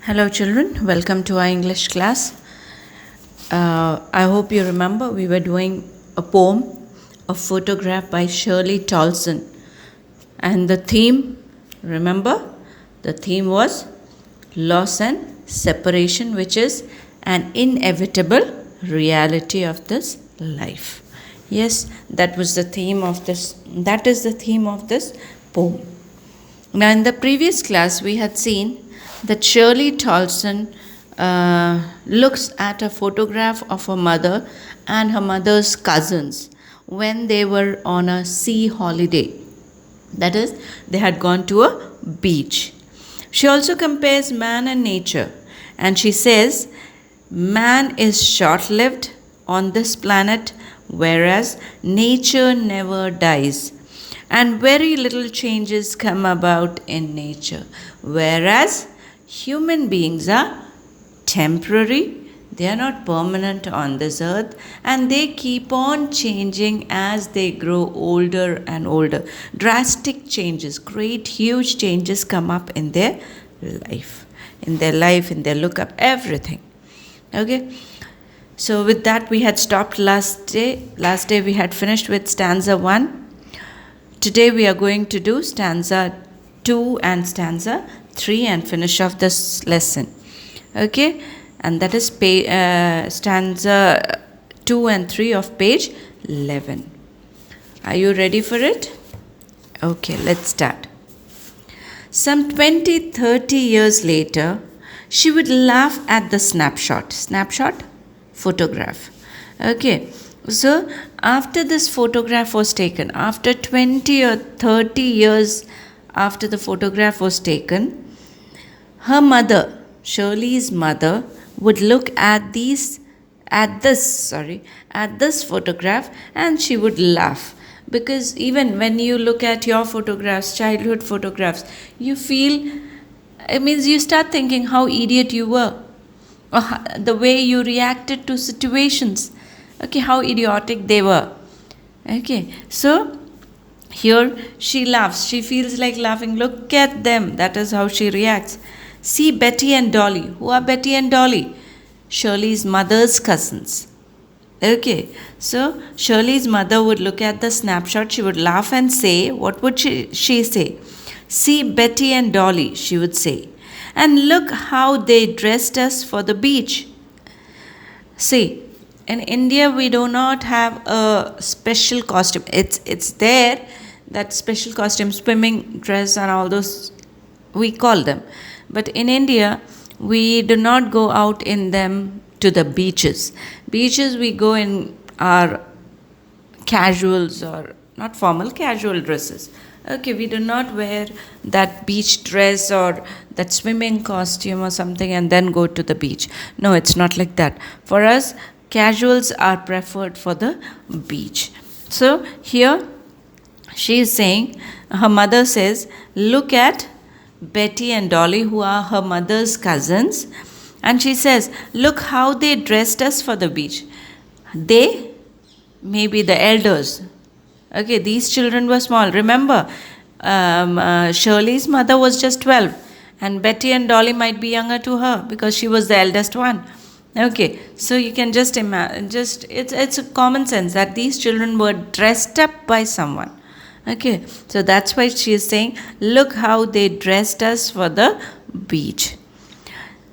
Hello children, welcome to our English class. I hope you remember we were doing a poem, a photograph by Shirley Tolson. And the theme, remember, the theme was loss and separation, which is an inevitable reality of this life. Yes, that is the theme of this poem. Now in the previous class we had seen that Shirley Tolson looks at a photograph of her mother and her mother's cousins when they were on a sea holiday. That is, they had gone to a beach. She also compares man and nature, and she says, man is short-lived on this planet, whereas nature never dies. And very little changes come about in nature, whereas human beings are temporary, they are not permanent on this earth, and they keep on changing as they grow older and older. Drastic changes, great huge changes come up in their life, in their look up, everything. Okay, so with that we had stopped last day we had finished with stanza 1. Today we are going to do stanza 2 and stanza 3 and finish off this lesson. Okay, and that is stanza 2 and 3 of page 11. Are you ready for it? Okay, let's start. Some 20-30 years later, she would laugh at the snapshot, photograph. Okay, so after this photograph was taken, after 20 or 30 years after the photograph was taken, her mother, Shirley's mother, would look at this photograph and she would laugh. Because even when you look at your photographs, childhood photographs, you start thinking how idiot you were, or the way you reacted to situations. Okay, how idiotic they were. Okay, so here she laughs. She feels like laughing. Look at them. That is how she reacts. See Betty and Dolly. Who are Betty and Dolly? Shirley's mother's cousins. Okay, so Shirley's mother would look at the snapshot. She would laugh and say, what would she say? See Betty and Dolly, she would say. And look how they dressed us for the beach. See, in India, we do not have a special costume. It's there, that special costume, swimming dress and all those, we call them. But in India, we do not go out in them to the beaches. Beaches, we go in our casuals or not formal, casual dresses. Okay, we do not wear that beach dress or that swimming costume or something and then go to the beach. No, it's not like that. For us, casuals are preferred for the beach. So here she is saying, her mother says, look at Betty and Dolly, who are her mother's cousins. And she says, look how they dressed us for the beach. They may be the elders. Okay, these children were small. Remember, Shirley's mother was just 12. And Betty and Dolly might be younger to her because she was the eldest one. Okay, so you can just imagine, it's a common sense that these children were dressed up by someone. Okay, so that's why she is saying, look how they dressed us for the beach.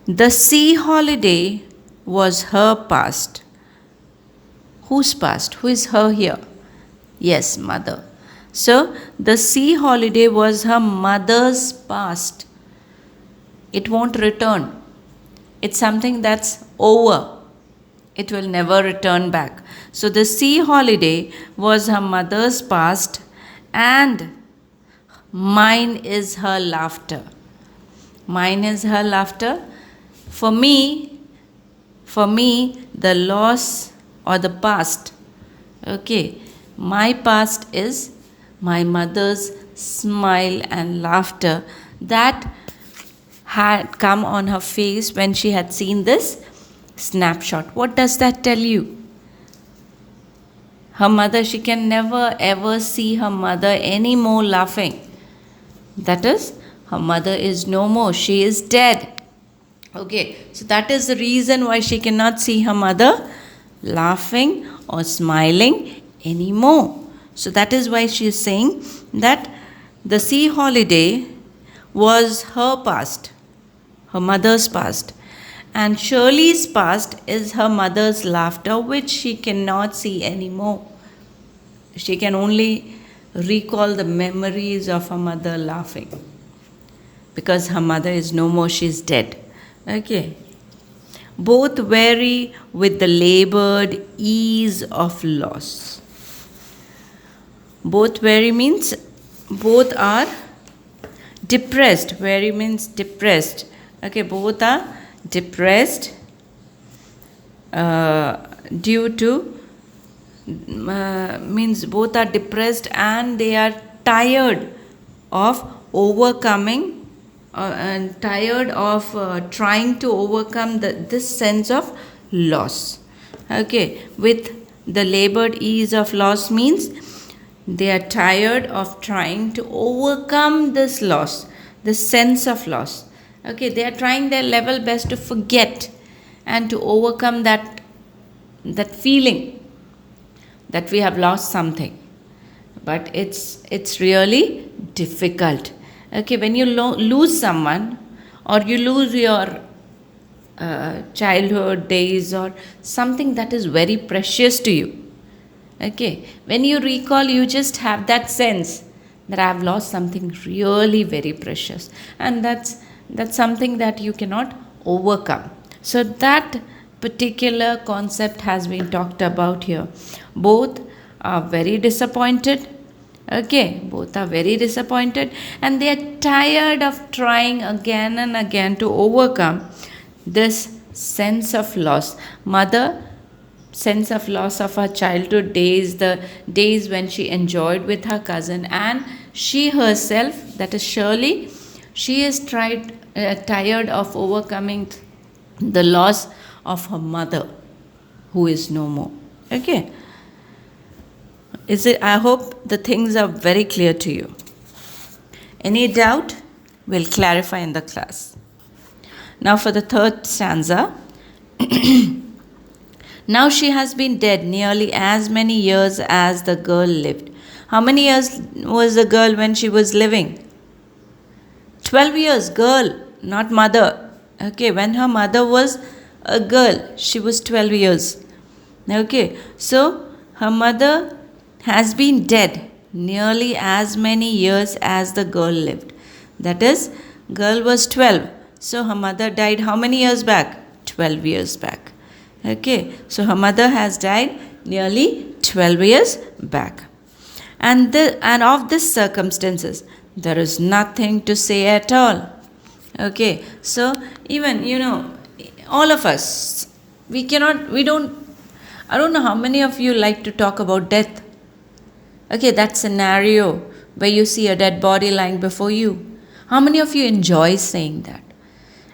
The sea holiday was her past. Whose past? Who is her here? Yes, mother. So, the sea holiday was her mother's past. It won't return. It's something that's over. It will never return back. So the sea holiday was her mother's past and mine is her laughter. Mine is her laughter. For me, the loss or the past. Okay, my past is my mother's smile and laughter that had come on her face when she had seen this snapshot. What does that tell you? Her mother, she can never ever see her mother anymore laughing. That is, her mother is no more. She is dead. Okay, so that is the reason why she cannot see her mother laughing or smiling anymore. So that is why she is saying that the sea holiday was her past, her mother's past, and Shirley's past is her mother's laughter, which she cannot see anymore. She can only recall the memories of her mother laughing because her mother is no more, she's dead. Okay. Both vary with the labored ease of loss. Both vary means both are depressed. Vary means depressed. Okay, both are depressed due to means both are depressed and they are tired of overcoming and tired of trying to overcome this sense of loss. Okay, with the labored ease of loss means they are tired of trying to overcome this loss, this sense of loss. Okay, they are trying their level best to forget and to overcome that feeling that we have lost something. But it's really difficult. Okay, when you lose someone or you lose your childhood days or something that is very precious to you. Okay, when you recall, you just have that sense that I have lost something really very precious, and that's something that you cannot overcome. So that particular concept has been talked about here. Both are very disappointed. Okay, both are very disappointed and they are tired of trying again and again to overcome this sense of loss. Mother, sense of loss of her childhood days, the days when she enjoyed with her cousin, and she herself, that is Shirley, she is tired of overcoming the loss of her mother who is no more. Okay. I hope the things are very clear to you. Any doubt? We'll clarify in the class. Now for the third stanza. Now she has been dead nearly as many years as the girl lived. How many years was the girl when she was living? 12 years, girl, not mother. Okay, when her mother was a girl, she was 12 years. Okay, so her mother has been dead nearly as many years as the girl lived. That is, girl was 12. So her mother died how many years back? 12 years back. Okay, so her mother has died nearly 12 years back. And of these circumstances, there is nothing to say at all. Okay, so even, all of us, I don't know how many of you like to talk about death. Okay, that scenario where you see a dead body lying before you. How many of you enjoy saying that?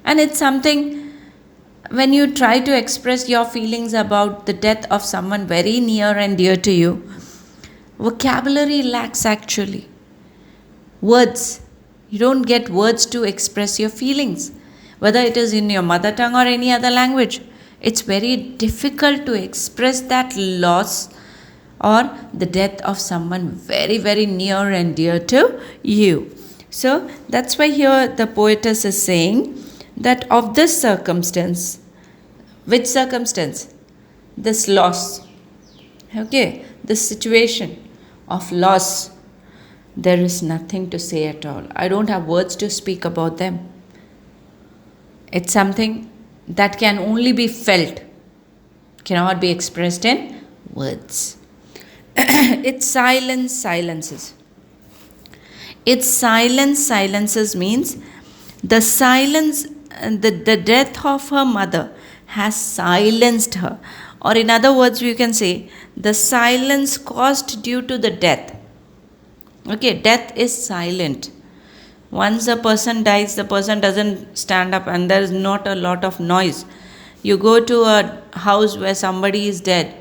And it's something, when you try to express your feelings about the death of someone very near and dear to you, vocabulary lacks actually. Words. You don't get words to express your feelings, whether it is in your mother tongue or any other language. It's very difficult to express that loss or the death of someone very, very near and dear to you. So that's why here the poetess is saying that of this circumstance, which circumstance? This loss. Okay, this situation of loss, there is nothing to say at all. I don't have words to speak about them. It's something that can only be felt, cannot be expressed in words. Its silences. Its silences means the silence, the death of her mother has silenced her. Or in other words, you can say the silence caused due to the death. Okay, death is silent. Once a person dies, the person doesn't stand up and there is not a lot of noise. You go to a house where somebody is dead,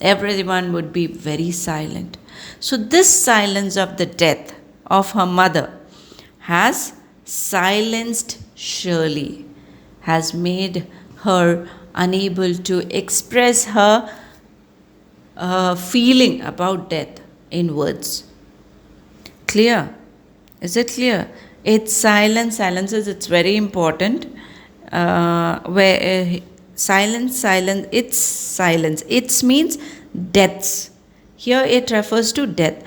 everyone would be very silent. So this silence of the death of her mother has silenced Shirley, has made her unable to express her feeling about death in words. Clear? Is it clear? It's silence. Silences, it's very important. Silence. It's silence. It means deaths. Here it refers to death.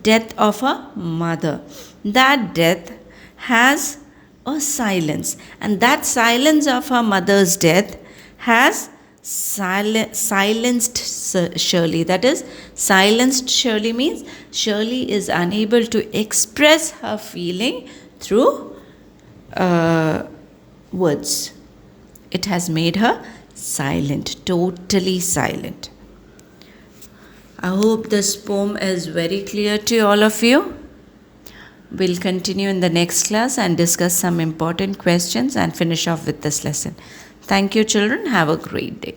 Death of a mother. That death has a silence. And that silence of her mother's death has silenced Shirley. That is, silenced Shirley means Shirley is unable to express her feeling through words. It has made her silent, totally silent. I hope this poem is very clear to all of you. We'll continue in the next class and discuss some important questions and finish off with this lesson. Thank you, children. Have a great day.